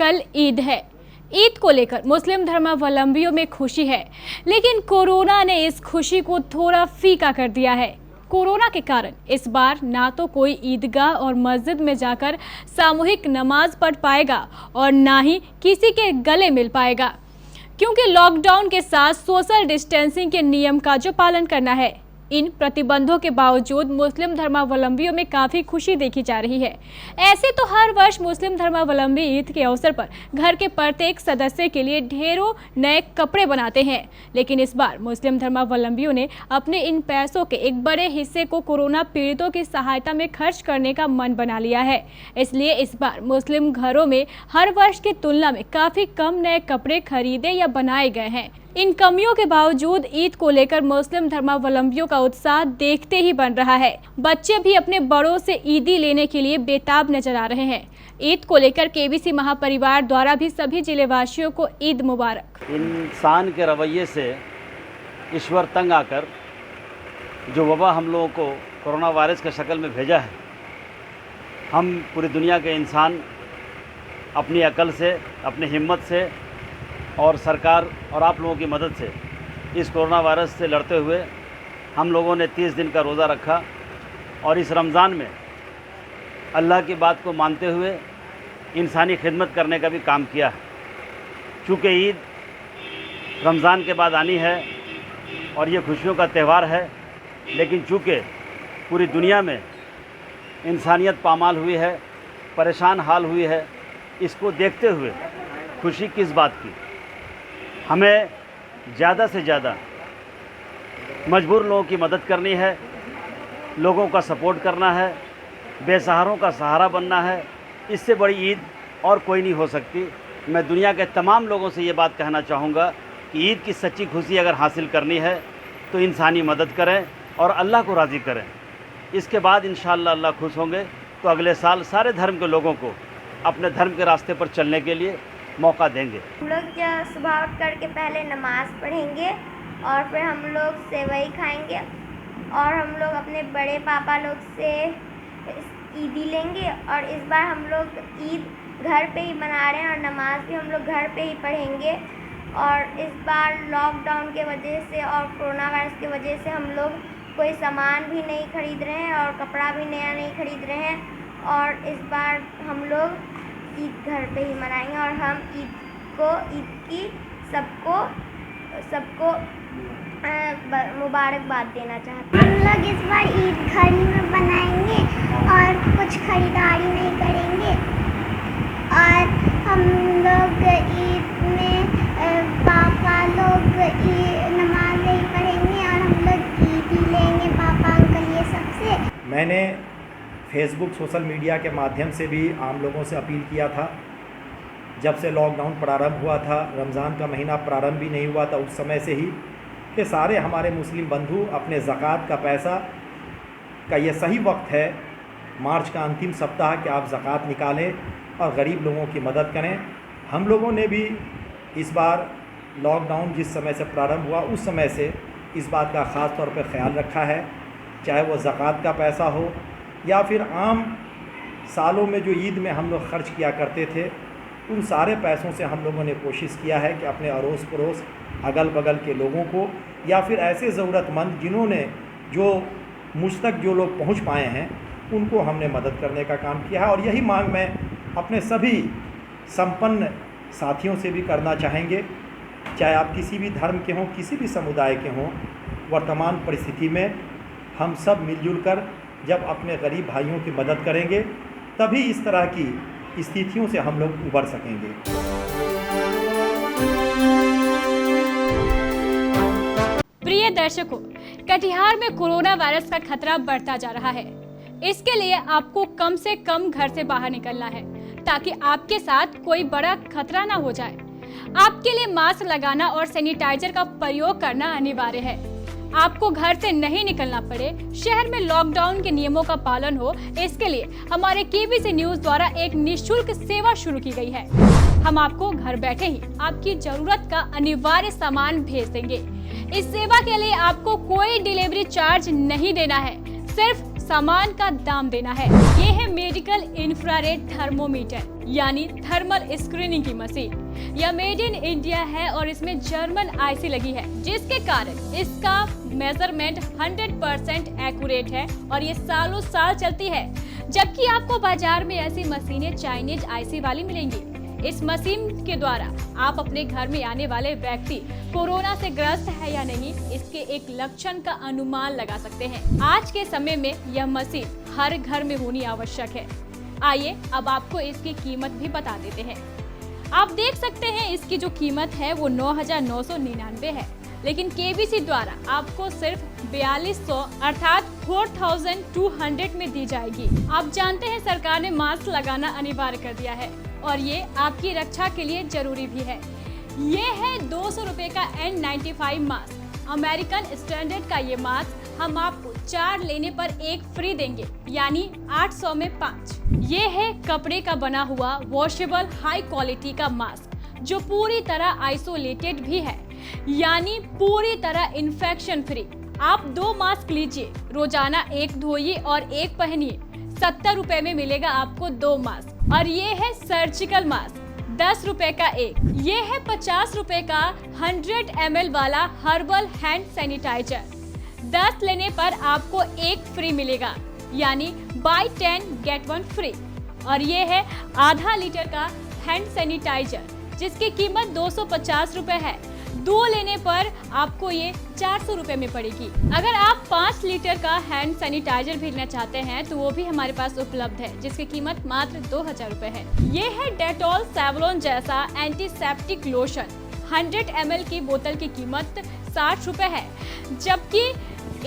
कल ईद है। ईद को लेकर मुस्लिम धर्मावलंबियों में खुशी है, लेकिन कोरोना ने इस खुशी को थोड़ा फीका कर दिया है। कोरोना के कारण इस बार ना तो कोई ईदगाह और मस्जिद में जाकर सामूहिक नमाज पढ़ पाएगा और ना ही किसी के गले मिल पाएगा, क्योंकि लॉकडाउन के साथ सोशल डिस्टेंसिंग के नियम का जो पालन करना है। इन प्रतिबंधों के बावजूद मुस्लिम धर्मावलंबियों में काफ़ी खुशी देखी जा रही है। ऐसे तो हर वर्ष मुस्लिम धर्मावलंबी ईद के अवसर पर घर के प्रत्येक सदस्य के लिए ढेरों नए कपड़े बनाते हैं, लेकिन इस बार मुस्लिम धर्मावलंबियों ने अपने इन पैसों के एक बड़े हिस्से को कोरोना पीड़ितों की सहायता में खर्च करने का मन बना लिया है। इसलिए इस बार मुस्लिम घरों में हर वर्ष की तुलना में काफ़ी कम नए कपड़े खरीदे या बनाए गए हैं। इन कमियों के बावजूद ईद को लेकर मुस्लिम धर्मावलंबियों का उत्साह देखते ही बन रहा है। बच्चे भी अपने बड़ों से ईदी लेने के लिए बेताब नजर आ रहे हैं। ईद को लेकर केबीसी महापरिवार द्वारा भी सभी जिलेवासियों को ईद मुबारक। इंसान के रवैये से ईश्वर तंग आकर जो वबा हम लोगों को कोरोना वायरस के शक्ल में भेजा है, हम पूरी दुनिया के इंसान अपनी अकल से, अपनी हिम्मत से और सरकार और आप लोगों की मदद से इस कोरोना वायरस से लड़ते हुए हम लोगों ने 30 दिन का रोज़ा रखा और इस रमज़ान में अल्लाह की बात को मानते हुए इंसानी खिदमत करने का भी काम किया है। चूँकि ईद रमज़ान के बाद आनी है और ये खुशियों का त्यौहार है, लेकिन चूँकि पूरी दुनिया में इंसानियत पामाल हुई है, परेशान हाल हुई है, इसको देखते हुए खुशी किस बात की। हमें ज़्यादा से ज़्यादा मजबूर लोगों की मदद करनी है, लोगों का सपोर्ट करना है, बेसहारों का सहारा बनना है। इससे बड़ी ईद और कोई नहीं हो सकती। मैं दुनिया के तमाम लोगों से ये बात कहना चाहूँगा कि ईद की सच्ची खुशी अगर हासिल करनी है तो इंसानी मदद करें और अल्लाह को राज़ी करें। इसके बाद इंशाअल्लाह अल्लाह खुश होंगे तो अगले साल सारे धर्म के लोगों को अपने धर्म के रास्ते पर चलने के लिए मौका देंगे। हम लोग सुबह उठ करके पहले नमाज़ पढ़ेंगे और फिर हम लोग सेवई खाएंगे और हम लोग अपने बड़े पापा लोग से ईदी लेंगे। और इस बार हम लोग ईद घर पे ही मना रहे हैं और नमाज भी हम लोग घर पे ही पढ़ेंगे। और इस बार लॉकडाउन के वजह से और कोरोना वायरस की वजह से हम लोग कोई सामान भी नहीं खरीद रहे हैं और कपड़ा भी नया नहीं खरीद रहे हैं। और इस बार हम लोग ईद घर पे ही मनाएंगे और हम ईद की सबको मुबारकबाद देना चाहते हैं। हम लोग इस बार ईद घर में बनाएंगे और कुछ खरीदारी नहीं करेंगे और हम लोग ईद में पापा लोग नमाज नहीं पढ़ेंगे और हम लोग ईद ही लेंगे पापा अंकल ये सबसे। मैंने फेसबुक सोशल मीडिया के माध्यम से भी आम लोगों से अपील किया था। जब से लॉकडाउन प्रारंभ हुआ था, रमज़ान का महीना प्रारंभ भी नहीं हुआ था उस समय से ही, कि सारे हमारे मुस्लिम बंधु अपने ज़कात का पैसा का ये सही वक्त है, मार्च का अंतिम सप्ताह, कि आप ज़कात निकालें और गरीब लोगों की मदद करें। हम लोगों ने भी इस बार लॉकडाउन जिस समय से प्रारंभ हुआ उस समय से इस बात का ख़ास तौर पर ख्याल रखा है, चाहे वो ज़कात का पैसा हो या फिर आम सालों में जो ईद में हम लोग खर्च किया करते थे, उन सारे पैसों से हम लोगों ने कोशिश किया है कि अपने अड़ोस पड़ोस अगल बगल के लोगों को या फिर ऐसे ज़रूरतमंद जिन्होंने जो मुझ तक जो लोग पहुंच पाए हैं उनको हमने मदद करने का काम किया है। और यही मांग मैं अपने सभी संपन्न साथियों से भी करना चाहेंगे, चाहे आप किसी भी धर्म के हों, किसी भी समुदाय के हों। वर्तमान परिस्थिति में हम सब मिलजुल कर जब अपने गरीब भाइयों की मदद करेंगे तभी इस तरह की स्थितियों से हम लोग उबर सकेंगे। प्रिय दर्शकों, कटिहार में कोरोना वायरस का खतरा बढ़ता जा रहा है। इसके लिए आपको कम से कम घर से बाहर निकलना है ताकि आपके साथ कोई बड़ा खतरा ना हो जाए। आपके लिए मास्क लगाना और सैनिटाइजर का प्रयोग करना अनिवार्य है। आपको घर से नहीं निकलना पड़े, शहर में लॉकडाउन के नियमों का पालन हो, इसके लिए हमारे केबीसी न्यूज द्वारा एक निःशुल्क सेवा शुरू की गई है। हम आपको घर बैठे ही आपकी जरूरत का अनिवार्य सामान भेज देंगे। इस सेवा के लिए आपको कोई डिलीवरी चार्ज नहीं देना है, सिर्फ सामान का दाम देना है। ये है मेडिकल इंफ्रारेड थर्मोमीटर यानी थर्मल स्क्रीनिंग की मशीन। यह मेड इन इंडिया है और इसमें जर्मन आईसी लगी है, जिसके कारण इसका मेजरमेंट 100% एक्यूरेट है और ये सालों साल चलती है। जबकि आपको बाजार में ऐसी मशीनें चाइनीज आईसी वाली मिलेंगी। इस मशीन के द्वारा आप अपने घर में आने वाले व्यक्ति कोरोना से ग्रस्त है या नहीं, इसके एक लक्षण का अनुमान लगा सकते हैं। आज के समय में यह मशीन हर घर में होनी आवश्यक है। आइए अब आपको इसकी कीमत भी बता देते हैं। आप देख सकते हैं इसकी जो कीमत है वो 9,999 है, लेकिन केबीसी द्वारा आपको सिर्फ 4200 अर्थात 4200 में दी जाएगी। आप जानते हैं सरकार ने मास्क लगाना अनिवार्य कर दिया है और ये आपकी रक्षा के लिए जरूरी भी है। ये है 200 रुपए का N95 मास्क। अमेरिकन स्टैंडर्ड का ये मास्क हम आपको 4 लेने पर 1 फ्री देंगे, यानी 800 में 5। ये है कपड़े का बना हुआ वॉशेबल हाई क्वालिटी का मास्क, जो पूरी तरह आइसोलेटेड भी है, यानी पूरी तरह इन्फेक्शन फ्री। आप 2 मास्क लीजिए, रोजाना 1 धोइए और 1 पहनिए। 70 रुपए में मिलेगा आपको 2 मास्क। और ये है सर्जिकल मास्क, 10 रुपए का 1। ये है 50 रुपए का 100 ml वाला हर्बल हैंड सैनिटाइजर। 10 लेने पर आपको 1 फ्री मिलेगा, यानी बाय 10 गेट 1 फ्री। और ये है आधा लीटर का हैंड सैनिटाइजर, जिसकी कीमत 250 रुपए है। 2 लेने पर आपको ये 400 रुपए में पड़ेगी। अगर आप 5 लीटर का हैंड सैनिटाइजर भी लेना चाहते हैं तो वो भी हमारे पास उपलब्ध है, जिसकी कीमत मात्र 2000 रुपए है। ये है डेटॉल सेवलॉन जैसा एंटीसेप्टिक लोशन। 100 ml की बोतल की कीमत 60 रुपए है, जबकि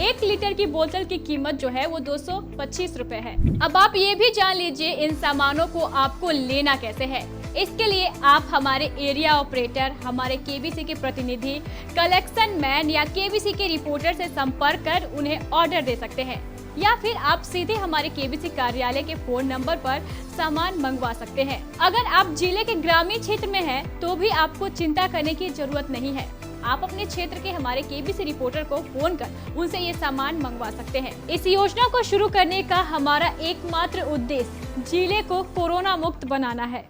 1 लीटर की बोतल की कीमत जो है वो 225 रुपए है। अब आप ये भी जान लीजिए इन सामानों को आपको लेना कैसे है। इसके लिए आप हमारे एरिया ऑपरेटर, हमारे केबीसी के प्रतिनिधि, कलेक्शन मैन या केबीसी के रिपोर्टर से संपर्क कर उन्हें ऑर्डर दे सकते हैं, या फिर आप सीधे हमारे केबीसी कार्यालय के फोन नंबर पर सामान मंगवा सकते हैं। अगर आप जिले के ग्रामीण क्षेत्र में हैं, तो भी आपको चिंता करने की जरूरत नहीं है। आप अपने क्षेत्र के हमारे केबीसी रिपोर्टर को फोन कर उनसे ये सामान मंगवा सकते हैं। इस योजना को शुरू करने का हमारा एकमात्र उद्देश्य जिले को कोरोना मुक्त बनाना है।